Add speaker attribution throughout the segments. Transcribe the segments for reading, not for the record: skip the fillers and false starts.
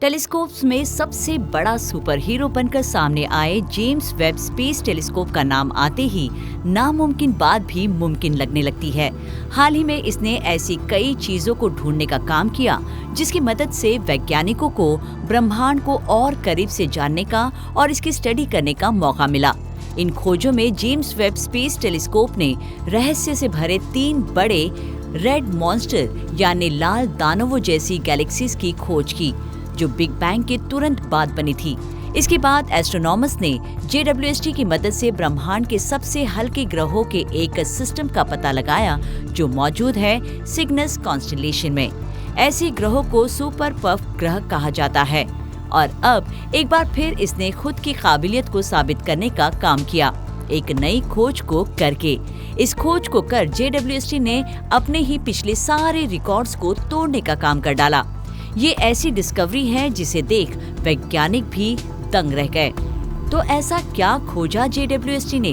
Speaker 1: Telescopes में सबसे बड़ा सुपर हीरो बनकर सामने आए जेम्स वेब स्पेस टेलीस्कोप का नाम आते ही नामुमकिन बात भी मुमकिन लगने लगती है। हाल ही में इसने ऐसी कई चीजों को ढूंढने का काम किया जिसकी मदद से वैज्ञानिकों को ब्रह्मांड को और करीब से जानने का और इसकी स्टडी करने का मौका मिला। इन खोजों में जेम्स वेब स्पेस टेलीस्कोप ने रहस्य से भरे 3 बड़े रेड मॉन्स्टर यानी लाल दानवों जैसी गैलेक्सीज की खोज की, जो बिग बैंग के तुरंत बाद बनी थी। इसके बाद एस्ट्रोनॉमर्स ने JWST की मदद से ब्रह्मांड के सबसे हल्के ग्रहों के एक सिस्टम का पता लगाया जो मौजूद है सिग्नस कॉन्स्टेलेशन में। ऐसे ग्रहों को सुपर पफ ग्रह कहा जाता है और अब एक बार फिर इसने खुद की काबिलियत को साबित करने का काम किया, एक नई खोज को करके। इस खोज को कर JWST ने अपने ही पिछले सारे रिकॉर्ड्स को तोड़ने का काम कर डाला। ये ऐसी डिस्कवरी है जिसे देख वैज्ञानिक भी दंग रह गए। तो ऐसा क्या खोजा JWST ने?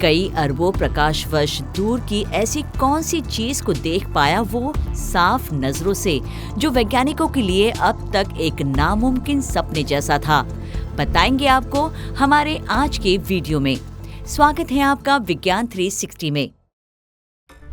Speaker 1: कई अरबों प्रकाश वर्ष दूर की ऐसी कौन सी चीज को देख पाया वो साफ नजरों से, जो वैज्ञानिकों के लिए अब तक एक नामुमकिन सपने जैसा था? बताएंगे आपको हमारे आज के वीडियो में। स्वागत है आपका विज्ञान 360 में।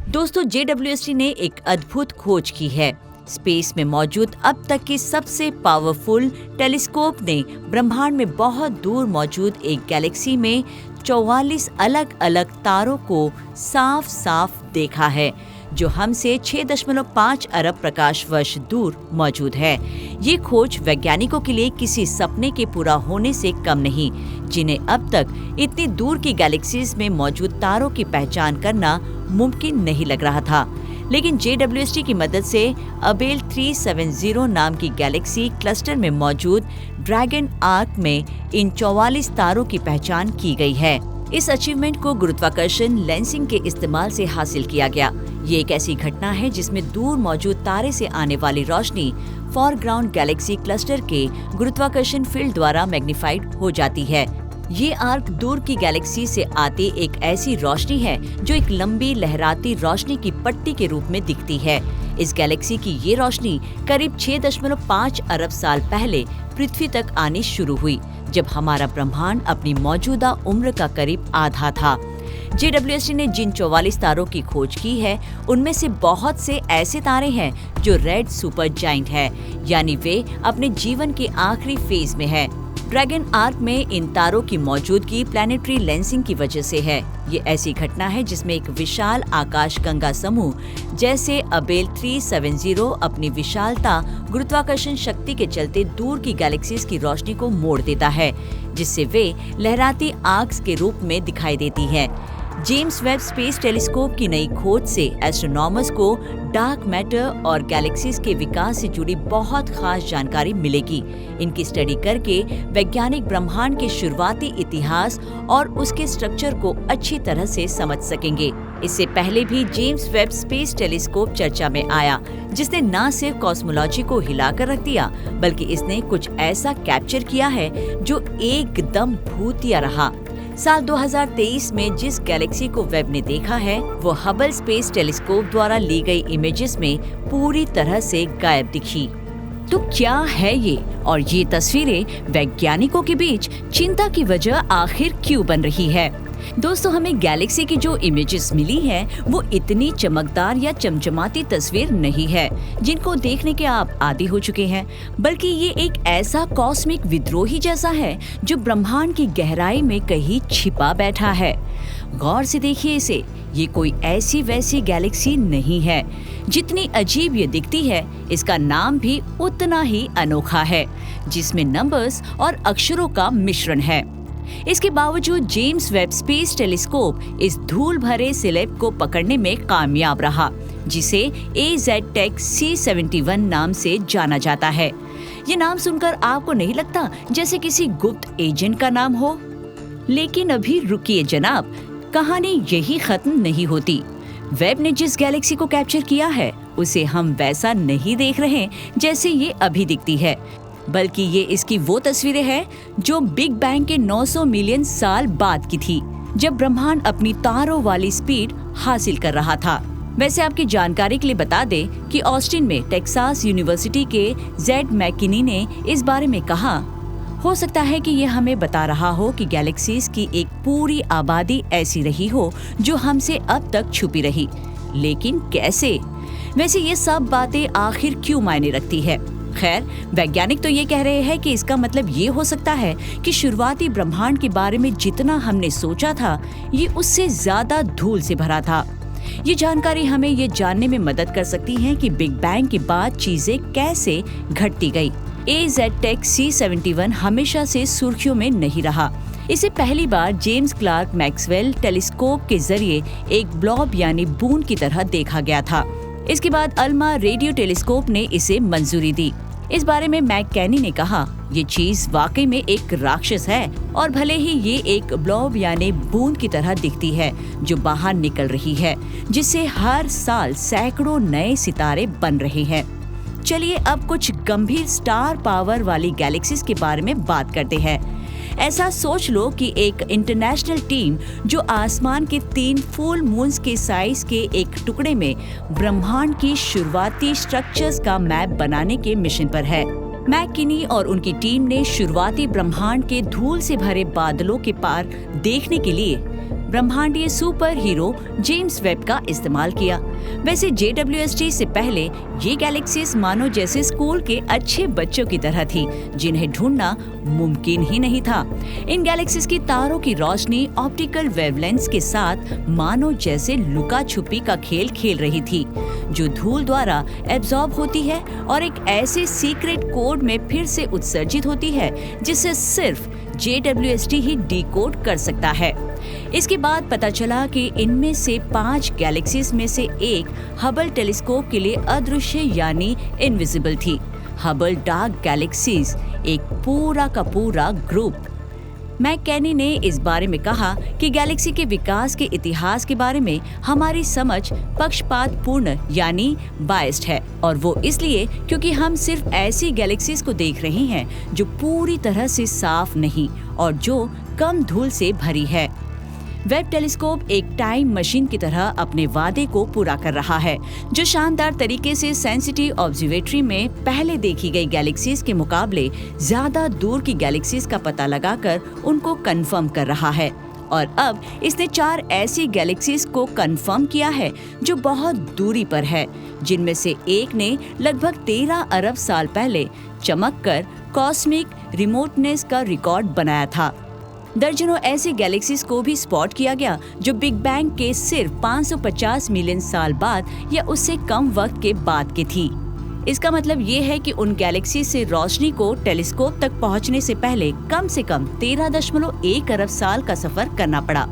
Speaker 1: दोस्तों, JWST ने एक अद्भुत खोज की है। स्पेस में मौजूद अब तक की सबसे पावरफुल टेलीस्कोप ने ब्रह्मांड में बहुत दूर मौजूद एक गैलेक्सी में 44 अलग अलग तारों को साफ साफ देखा है, जो हमसे 6.5 अरब प्रकाश वर्ष दूर मौजूद है। ये खोज वैज्ञानिकों के लिए किसी सपने के पूरा होने से कम नहीं, जिन्हें अब तक इतनी दूर की गैलेक्सीज में मौजूद तारों की पहचान करना मुमकिन नहीं लग रहा था। लेकिन JWST की मदद से अबेल 370 नाम की गैलेक्सी क्लस्टर में मौजूद ड्रैगन आर्क में इन 44 तारों की पहचान की गई है। इस अचीवमेंट को गुरुत्वाकर्षण लेंसिंग के इस्तेमाल से हासिल किया गया। ये एक ऐसी घटना है जिसमें दूर मौजूद तारे से आने वाली रोशनी फोरग्राउंड गैलेक्सी क्लस्टर के गुरुत्वाकर्षण फील्ड द्वारा मैग्नीफाइड हो जाती है। ये आर्क दूर की गैलेक्सी से आती एक ऐसी रोशनी है जो एक लंबी लहराती रोशनी की पट्टी के रूप में दिखती है। इस गैलेक्सी की ये रोशनी करीब 6.5 अरब साल पहले पृथ्वी तक आनी शुरू हुई, जब हमारा ब्रह्मांड अपनी मौजूदा उम्र का करीब आधा था। JWST ने जिन 44 तारों की खोज की है, उनमें से बहुत से ऐसे तारे हैं जो रेड सुपर जायंट है, यानी वे अपने जीवन के आखिरी फेज में है। ड्रैगन आर्क में इन तारों की मौजूदगी प्लैनेटरी लेंसिंग की वजह से है। ये ऐसी घटना है जिसमें एक विशाल आकाशगंगा समूह जैसे अबेल 370 अपनी विशालता गुरुत्वाकर्षण शक्ति के चलते दूर की गैलेक्सीज की रोशनी को मोड़ देता है, जिससे वे लहराती आर्क्स के रूप में दिखाई देती है। जेम्स वेब स्पेस टेलीस्कोप की नई खोज से एस्ट्रोनॉमर्स को डार्क मैटर और गैलेक्सीज के विकास से जुड़ी बहुत खास जानकारी मिलेगी। इनकी स्टडी करके वैज्ञानिक ब्रह्मांड के शुरुआती इतिहास और उसके स्ट्रक्चर को अच्छी तरह से समझ सकेंगे। इससे पहले भी जेम्स वेब स्पेस टेलीस्कोप चर्चा में आया, जिसने न सिर्फ कॉस्मोलॉजी को हिलाकर रख दिया, बल्कि इसने कुछ ऐसा कैप्चर किया है जो एकदम भूतिया रहा। साल 2023 में जिस गैलेक्सी को वेब ने देखा है, वो हबल स्पेस टेलीस्कोप द्वारा ली गई इमेजेस में पूरी तरह से गायब दिखी। तो क्या है ये, और ये तस्वीरें वैज्ञानिकों के बीच चिंता की वजह आखिर क्यों बन रही है? दोस्तों, हमें गैलेक्सी की जो इमेजेस मिली है वो इतनी चमकदार या चमचमाती तस्वीर नहीं है जिनको देखने के आप आदी हो चुके हैं, बल्कि ये एक ऐसा कॉस्मिक विद्रोही जैसा है जो ब्रह्मांड की गहराई में कहीं छिपा बैठा है। गौर से देखिए इसे, ये कोई ऐसी वैसी गैलेक्सी नहीं है। जितनी अजीब ये दिखती है, इसका नाम भी उतना ही अनोखा है, जिसमें नंबर्स और अक्षरों का मिश्रण है। इसके बावजूद जेम्स वेब स्पेस टेलीस्कोप इस धूल भरे सिलेब को पकड़ने में कामयाब रहा, जिसे AZTEC C71 नाम से जाना जाता है। ये नाम सुनकर आपको नहीं लगता जैसे किसी गुप्त एजेंट का नाम हो? लेकिन अभी रुकिए जनाब, कहानी यही खत्म नहीं होती। वेब ने जिस गैलेक्सी को कैप्चर किया है, उसे हम वैसा नहीं देख रहे जैसे ये अभी दिखती है, बल्कि ये इसकी वो तस्वीरें हैं जो बिग बैंग के 900 मिलियन साल बाद की थी, जब ब्रह्मांड अपनी तारों वाली स्पीड हासिल कर रहा था। वैसे आपकी जानकारी के लिए बता दें कि ऑस्टिन में टेक्सास यूनिवर्सिटी के जेड मैकिनी ने इस बारे में कहा, हो सकता है कि ये हमें बता रहा हो कि गैलेक्सीज की एक पूरी आबादी ऐसी रही हो जो हमसे अब तक छुपी रही, लेकिन कैसे? वैसे ये सब बातें आखिर क्यों मायने रखती है? खैर, वैज्ञानिक तो ये कह रहे हैं कि इसका मतलब ये हो सकता है कि शुरुआती ब्रह्मांड के बारे में जितना हमने सोचा था, ये उससे ज्यादा धूल से भरा था। ये जानकारी हमें ये जानने में मदद कर सकती है कि बिग बैंग के बाद चीजें कैसे घटती गई। AZTEC C71 हमेशा से सुर्खियों में नहीं रहा। इसे पहली बार जेम्स क्लार्क मैक्सवेल टेलीस्कोप के जरिए एक ब्लॉब यानी बूंद की तरह देखा गया था। इसके बाद अल्मा रेडियो टेलीस्कोप ने इसे मंजूरी दी। इस बारे में मैककेनी ने कहा, ये चीज वाकई में एक राक्षस है और भले ही ये एक ब्लॉब यानी बूंद की तरह दिखती है जो बाहर निकल रही है, जिससे हर साल सैकड़ों नए सितारे बन रहे हैं। चलिए अब कुछ गंभीर स्टार पावर वाली गैलेक्सीज के बारे में बात करते हैं। ऐसा सोच लो कि एक इंटरनेशनल टीम जो आसमान के 3 फुल मून्स के साइज के एक टुकड़े में ब्रह्मांड की शुरुआती स्ट्रक्चर्स का मैप बनाने के मिशन पर है। मैककिनी और उनकी टीम ने शुरुआती ब्रह्मांड के धूल से भरे बादलों के पार देखने के लिए ब्रह्मांडीय सुपर हीरो जेम्स वेब का इस्तेमाल किया। वैसे JWST से पहले ये गैलेक्सीज मानो जैसे स्कूल के अच्छे बच्चों की तरह थी, जिन्हें ढूंढना मुमकिन ही नहीं था। इन गैलेक्सीज की तारों की रोशनी ऑप्टिकल वेवलेंथ्स के साथ मानो जैसे लुका छुपी का खेल खेल रही थी, जो धूल द्वारा एब्जॉर्ब होती है और एक ऐसे सीक्रेट कोड में फिर से उत्सर्जित होती है जिसे सिर्फ JWST ही डिकोड कर सकता है। इसके बाद पता चला कि इनमें से 5 गैलेक्सीज में से एक हबल टेलीस्कोप के लिए अदृश्य यानी इनविजिबल थी। हबल डार्क गैलेक्सीज एक पूरा का पूरा ग्रुप। मैककेनी ने इस बारे में कहा कि गैलेक्सी के विकास के इतिहास के बारे में हमारी समझ पक्षपातपूर्ण यानी बायस्ड है, और वो इसलिए क्योंकि हम सिर्फ ऐसी गैलेक्सीज को देख रहे हैं जो पूरी तरह से साफ नहीं और जो कम धूल से भरी है। वेब टेलीस्कोप एक टाइम मशीन की तरह अपने वादे को पूरा कर रहा है, जो शानदार तरीके से सेंसिटिव ऑब्जर्वेटरी में पहले देखी गई गैलेक्सीज के मुकाबले ज्यादा दूर की गैलेक्सीज का पता लगाकर उनको कंफर्म कर रहा है। और अब इसने 4 ऐसी गैलेक्सीज को कंफर्म किया है जो बहुत दूरी पर है, जिनमें से एक ने लगभग 13 अरब साल पहले चमककर कॉस्मिक रिमोटनेस का रिकॉर्ड बनाया था। दर्जनों ऐसी गैलेक्सीज को भी स्पॉट किया गया जो बिग बैंग के सिर्फ 550 मिलियन साल बाद या उससे कम वक्त के बाद की थी। इसका मतलब ये है कि उन गैलेक्सी से रोशनी को टेलीस्कोप तक पहुंचने से पहले कम से कम 13.1 अरब साल का सफर करना पड़ा।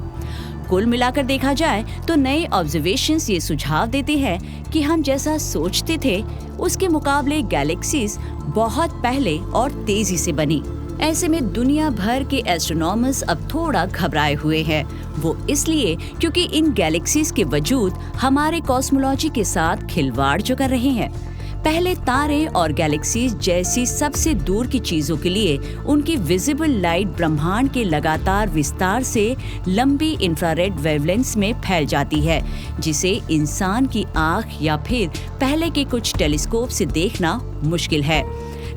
Speaker 1: कुल मिलाकर देखा जाए तो नए ऑब्जर्वेशंस ये सुझाव देते हैं कि हम जैसा सोचते थे उसके मुकाबले गैलेक्सीज बहुत पहले और तेजी से बनी। ऐसे में दुनिया भर के एस्ट्रोनॉमर्स अब थोड़ा घबराए हुए हैं। वो इसलिए क्योंकि इन गैलेक्सीज के वजूद हमारे कॉस्मोलॉजी के साथ खिलवाड़ जो कर रहे हैं। पहले तारे और गैलेक्सीज जैसी सबसे दूर की चीजों के लिए उनकी विजिबल लाइट ब्रह्मांड के लगातार विस्तार से लंबी इंफ्रारेड वेवलेंथ्स में फैल जाती है, जिसे इंसान की आंख या फिर पहले के कुछ टेलीस्कोप से देखना मुश्किल है।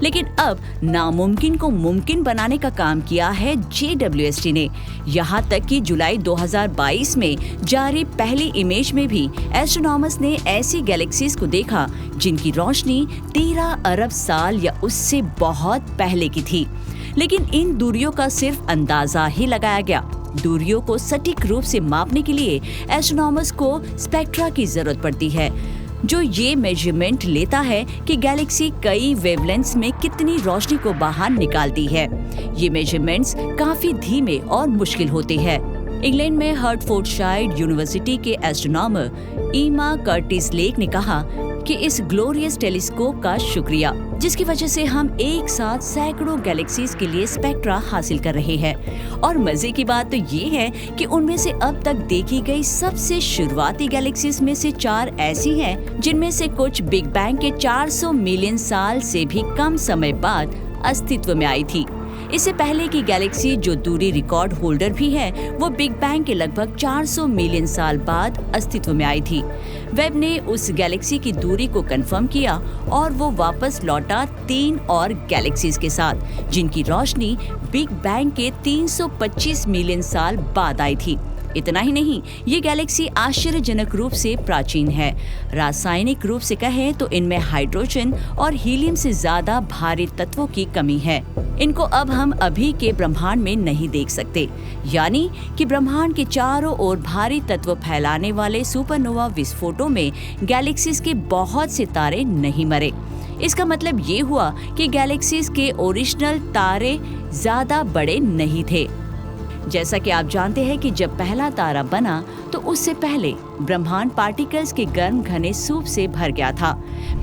Speaker 1: लेकिन अब नामुमकिन को मुमकिन बनाने का काम किया है JWST ने। यहाँ तक कि जुलाई 2022 में जारी पहली इमेज में भी एस्ट्रोनॉमर्स ने ऐसी गैलेक्सीज को देखा जिनकी रोशनी 13 अरब साल या उससे बहुत पहले की थी। लेकिन इन दूरियों का सिर्फ अंदाजा ही लगाया गया। दूरियों को सटीक रूप से मापने के लिए एस्ट्रोनॉमर्स को स्पेक्ट्रा की जरूरत पड़ती है, जो ये मेजरमेंट लेता है कि गैलेक्सी कई वेवलेंथ्स में कितनी रोशनी को बाहर निकालती है। ये मेजरमेंट्स काफी धीमे और मुश्किल होते हैं। इंग्लैंड में हर्टफोर्डशायर यूनिवर्सिटी के एस्ट्रोनॉमर ईमा कर्टिस लेक ने कहा कि इस ग्लोरियस टेलीस्कोप का शुक्रिया, जिसकी वजह से हम एक साथ सैकड़ों गैलेक्सीज के लिए स्पेक्ट्रा हासिल कर रहे हैं। और मजे की बात तो ये है कि उनमें से अब तक देखी गई सबसे शुरुआती गैलेक्सीज में से 4 ऐसी हैं जिनमें से कुछ बिग बैंग के 400 मिलियन साल से भी कम समय बाद अस्तित्व में आई थी। इससे पहले की गैलेक्सी जो दूरी रिकॉर्ड होल्डर भी है, वो बिग बैंग के लगभग 400 मिलियन साल बाद अस्तित्व में आई थी। वेब ने उस गैलेक्सी की दूरी को कंफर्म किया और वो वापस लौटा 3 और गैलेक्सीज के साथ, जिनकी रोशनी बिग बैंग के 325 मिलियन साल बाद आई थी। इतना ही नहीं, ये गैलेक्सी आश्चर्यजनक रूप से प्राचीन है। रासायनिक रूप से कहें तो इनमें हाइड्रोजन और हीलियम से ज्यादा भारी तत्वों की कमी है। इनको अब हम अभी के ब्रह्मांड में नहीं देख सकते, यानी कि ब्रह्मांड के चारों ओर भारी तत्व फैलाने वाले सुपरनोवा विस्फोटों में गैलेक्सीज के बहुत से तारे नहीं मरे। इसका मतलब ये हुआ कि गैलेक्सीज के ओरिजिनल तारे ज्यादा बड़े नहीं थे। जैसा कि आप जानते हैं कि जब पहला तारा बना तो उससे पहले ब्रह्मांड पार्टिकल्स के गर्म घने सूप से भर गया था।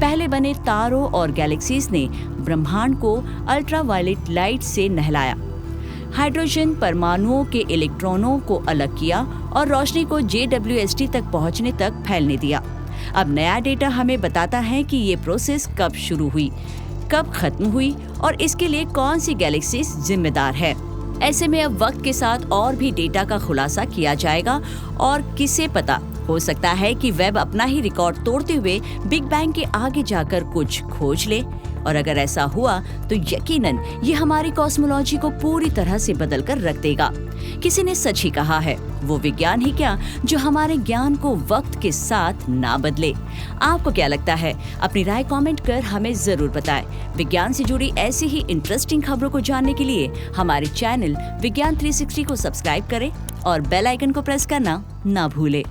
Speaker 1: पहले बने तारों और गैलेक्सीज ने ब्रह्मांड को अल्ट्रावायलेट लाइट से नहलाया, हाइड्रोजन परमाणुओं के इलेक्ट्रॉनों को अलग किया और रोशनी को JWST तक पहुंचने तक फैलने दिया। अब नया डेटा हमें बताता है कि ये प्रोसेस कब शुरू हुई, कब खत्म हुई और इसके लिए कौन सी गैलेक्सीज जिम्मेदार है। ऐसे में अब वक्त के साथ और भी डेटा का खुलासा किया जाएगा और किसे पता, हो सकता है कि वेब अपना ही रिकॉर्ड तोड़ते हुए बिग बैंग के आगे जाकर कुछ खोज ले। और अगर ऐसा हुआ तो यकीनन ये हमारी कॉस्मोलॉजी को पूरी तरह से बदल कर रख देगा। किसी ने सच ही कहा है, वो विज्ञान ही क्या जो हमारे ज्ञान को वक्त के साथ ना बदले। आपको क्या लगता है? अपनी राय कमेंट कर हमें जरूर बताएं। विज्ञान से जुड़ी ऐसी ही इंटरेस्टिंग खबरों को जानने के लिए हमारे चैनल विज्ञान 360 को सब्सक्राइब करें और बेल आइकन को प्रेस करना ना भूलें।